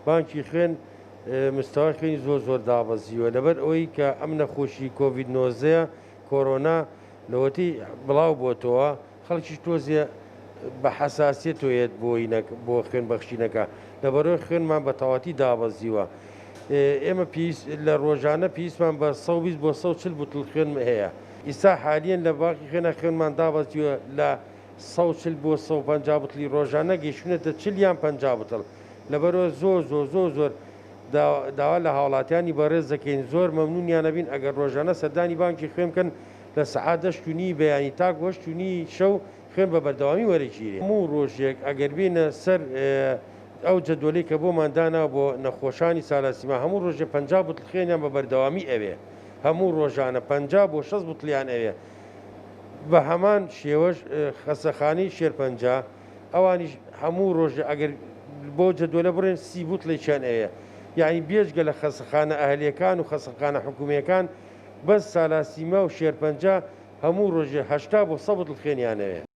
بانکی خوێن مستەوای خوێنی زۆر دابەزیوە لەبەر ئەوەی کە ئەم نەخۆشی کۆڤید 19 کۆرۆنا لەوەتی بڵاو بۆتەوە خەڵکی تۆزیە بە حەساسیت تۆیێت بۆ خوێن بەخشینەکە لەبەرەوەی خوێنمان بە تەواتی دابەزیوە. ئێمە لە ڕۆژانە پێویستمان بە 120 بۆ 140 بوتڵ خوێن هەیە. ئیستا حالیان لە باقی خوێنمان دابەزیوە لە 140 بۆ 150 بوتڵی ڕۆژانە گەیشتونەتە 40 یان 50 بوتڵ. لەبەرەوە زۆر داوا لە هاوڵاتیانی بەڕێز دەکەین زۆر مەمنونیان نەبین ئەگەر ڕۆژانە سەردانی بانکی خوێن بکەن لە سەعات 10:30 بەیانی تا 8:30 شەو خوێن بە بەردەوامی وەرەگیرێ. هەموو ڕۆژێک ئەگەر بینە سەر ئەو جەدوەلەی کە بۆماندانا بۆ نەخۆشانی سالاسیما هەموو ڕۆژێ 50 بوتڵ خوێنیان بە بەردەوامی ئەوێ هەموو ڕۆژانە 50 بۆ 60 بوتڵیان ئەوێ. بە هەمان شێوەش خەسەخانەی شێرپەنجە ئەوانیش هەموو ڕۆژێ ئەگەر بۆ جەدوەلە بڕێن 30 بوتڵێکیان ئەوێ. یعنی بێژگە لە خەسەخانە ئەهلیەکان و خەسەخانە حکوومیەکان بەس سالاسیما و شێرپەنجە هەموو ڕۆژێ 80 بۆ 100 بوتڵ خوێنیان ئەوێ.